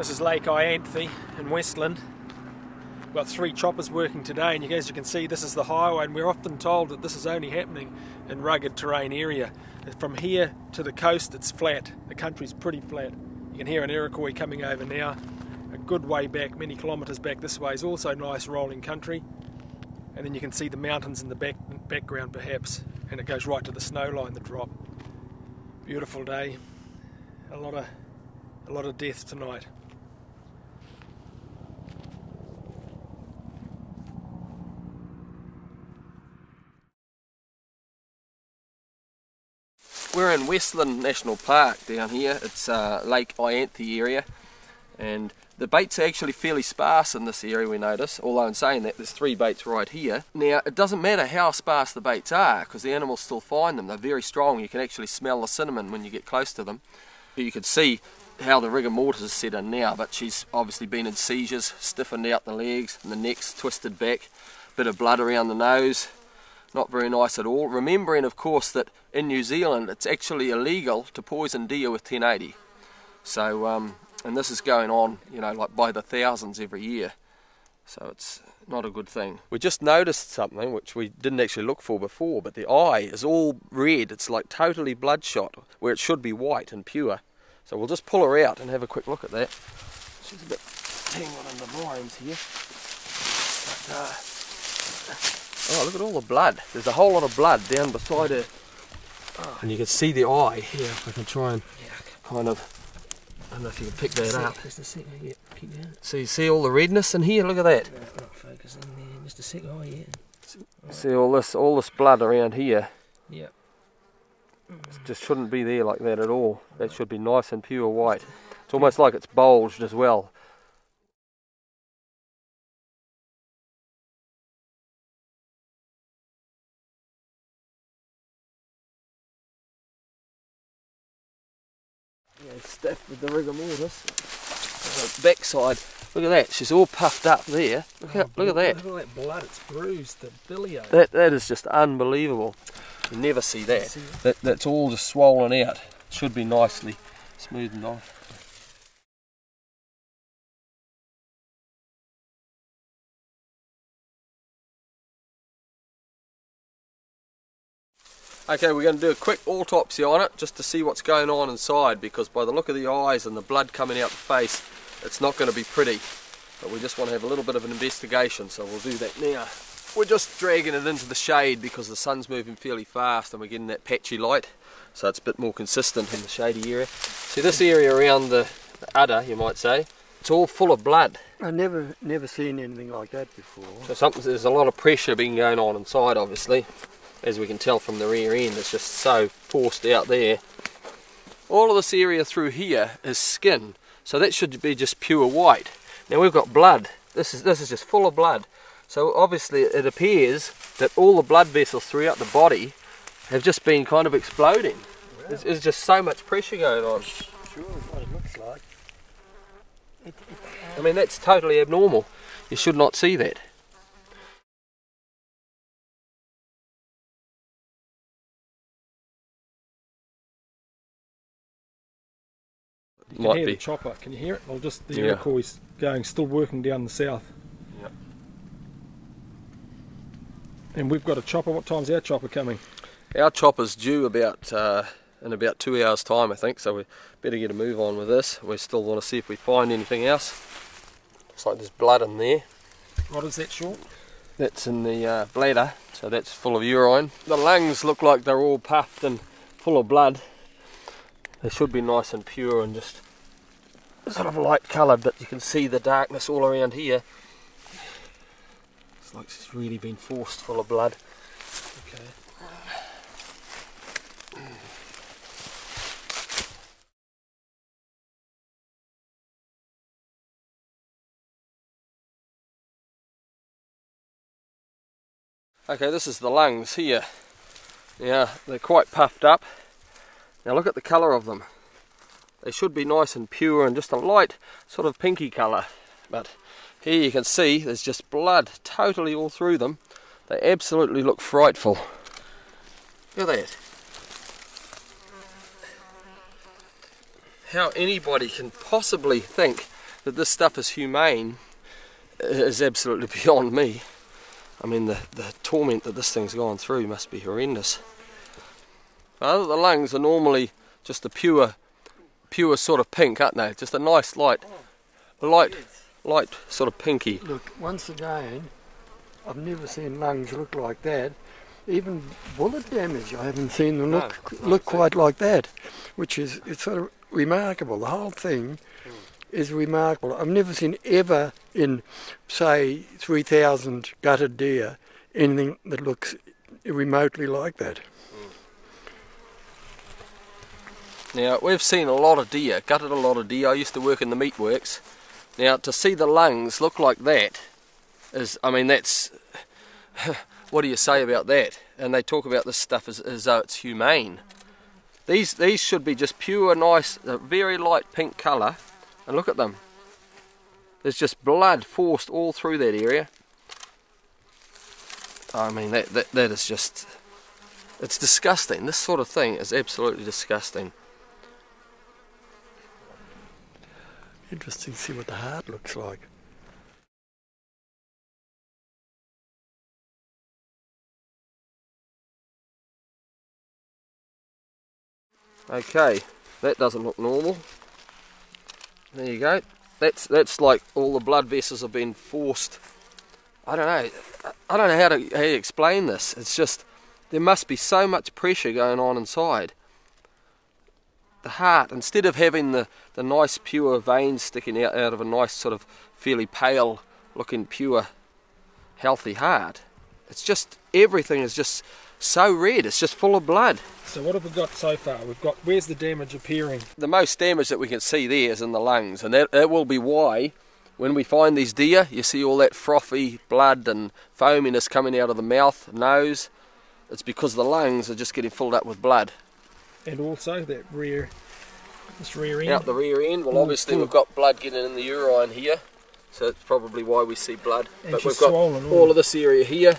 This is Lake Ianthe in Westland. We've got 3 choppers working today, and as you can see, this is the highway, and we're often told that this is only happening in rugged terrain area. From here to the coast it's flat, the country's pretty flat. You can hear an Iroquois coming over now. A good way back, many kilometres back this way, is also nice rolling country. And then you can see the mountains in the background perhaps, and it goes right to the snow line, the drop. Beautiful day, a lot of death tonight. We're in Westland National Park down here. It's Lake Ianthe area, and the baits are actually fairly sparse in this area, we notice, although in saying that there's 3 baits right here. Now it doesn't matter how sparse the baits are because the animals still find them. They're very strong. You can actually smell the cinnamon when you get close to them. You can see how the rigor mortis is set in now, but she's obviously been in seizures, stiffened out the legs and the neck's twisted back, bit of blood around the nose. Not very nice at all. Remembering of course that in New Zealand it's actually illegal to poison deer with 1080. So and this is going on, you know, like by the thousands every year. So it's not a good thing. We just noticed something which we didn't actually look for before, but the eye is all red. It's like totally bloodshot where it should be white and pure. So we'll just pull her out and have a quick look at that. She's a bit tangled in the vines here. But, oh, look at all the blood. There's a whole lot of blood down beside her. Oh, and you can see the eye here. If I can try and kind of, I don't know if you can pick that up. Just a sec, yeah, keep going. So you see all the redness in here? Look at that. Not focusing there, just a sec, oh yeah. See all this blood around here? Yeah. It just shouldn't be there like that at all. That should be nice and pure white. It's almost like it's bulged as well. Yeah, stiff with the rigor mortis. The backside, look at that, she's all puffed up there. Look at that. Look at that blood, it's bruised, the bilio. That is just unbelievable. You never see that. That's all just swollen out. It should be nicely smoothed off. Okay, we're going to do a quick autopsy on it just to see what's going on inside, because by the look of the eyes and the blood coming out the face, it's not going to be pretty. But we just want to have a little bit of an investigation, so we'll do that now. We're just dragging it into the shade because the sun's moving fairly fast and we're getting that patchy light, so it's a bit more consistent in the shady area. See this area around the udder, you might say, it's all full of blood. I've never seen anything like that before. So there's a lot of pressure being going on inside, obviously. As we can tell from the rear end, it's just so forced out there. All of this area through here is skin, so that should be just pure white. Now we've got blood. This is just full of blood. So obviously it appears that all the blood vessels throughout the body have just been kind of exploding. Wow. There's just so much pressure going on. Sure, what it looks like. I mean, that's totally abnormal. You should not see that. You can hear the chopper. Can you hear it? Well, just the Iroquois going, still working down the south. Yep. And we've got a chopper. What time's our chopper coming? Our chopper's due about in about 2 hours' time, I think. So we better get a move on with this. We still want to see if we find anything else. Looks like there's blood in there. What is that, Sean? That's in the bladder, so that's full of urine. The lungs look like they're all puffed and full of blood. They should be nice and pure and just sort of light coloured, but you can see the darkness all around here. It's like it's really been forced full of blood. Okay. Okay, this is the lungs here. Yeah, they're quite puffed up. Now look at the colour of them. They should be nice and pure and just a light sort of pinky colour. But here you can see there's just blood totally all through them. They absolutely look frightful. Look at that. How anybody can possibly think But this stuff is humane is absolutely beyond me. I mean, the torment that this thing's gone through must be horrendous. The lungs are normally just a pure sort of pink, aren't they? Just a nice light sort of pinky. Look, once again, I've never seen lungs look like that. Even bullet damage, I haven't seen them look quite like that, which is it's sort of remarkable. The whole thing is remarkable. I've never seen ever in, say, 3,000 gutted deer anything that looks remotely like that. Now, we've seen a lot of deer, gutted a lot of deer. I used to work in the meat works. Now, to see the lungs look like that is, I mean, that's, what do you say about that? And they talk about this stuff as though it's humane. These should be just pure, nice, very light pink colour. And look at them. There's just blood forced all through that area. I mean, that is just, it's disgusting. This sort of thing is absolutely disgusting. Interesting to see what the heart looks like. Okay, that doesn't look normal. There you go. That's like all the blood vessels have been forced. I don't know how to explain this. It's just, there must be so much pressure going on inside. The heart, instead of having the nice pure veins sticking out of a nice sort of fairly pale looking pure healthy heart, it's just, everything is just so red, it's just full of blood. So what have we got so far? We've got, where's the damage appearing? The most damage that we can see there is in the lungs, and that will be why when we find these deer, you see all that frothy blood and foaminess coming out of the mouth, nose. It's because the lungs are just getting filled up with blood. And also that rear end. Out the rear end, well obviously we've got blood getting in the urine here, so that's probably why we see blood. And but we've got all of this area here,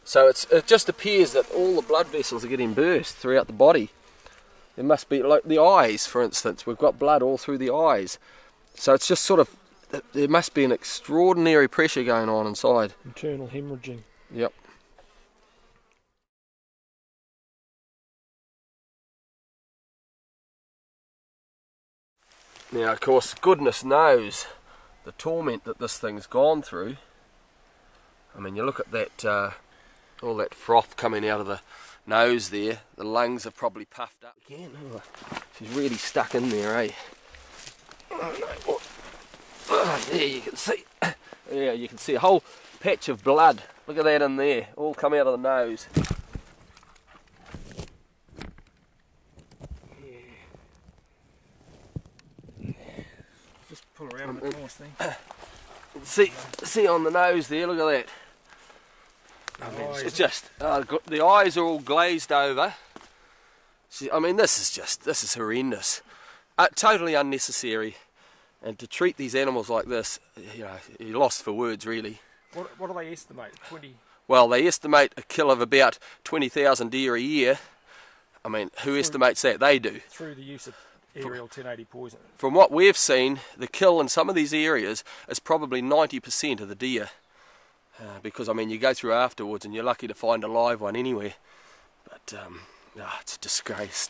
so it just appears that all the blood vessels are getting burst throughout the body. It must be like the eyes, for instance, we've got blood all through the eyes. So it's just sort of, there must be an extraordinary pressure going on inside. Internal hemorrhaging. Yep. Now, of course, goodness knows the torment that this thing's gone through. I mean, you look at that, all that froth coming out of the nose there. The lungs are probably puffed up again. Oh, she's really stuck in there, eh? Oh, no. Oh, there you can see. Yeah, you can see a whole patch of blood. Look at that in there, all come out of the nose. Pull around a bit more, thing. See on the nose there, look at that. I mean, it's just, the eyes are all glazed over. See, I mean, this is horrendous. Totally unnecessary. And to treat these animals like this, you know, you're lost for words, really. What do they estimate? 20? Well, they estimate a kill of about 20,000 deer a year. I mean, who estimates that? They do. Through the use of aerial 1080 poison. From what we've seen, the kill in some of these areas is probably 90% of the deer. Because, I mean, you go through afterwards and you're lucky to find a live one anywhere. But, no, it's a disgrace.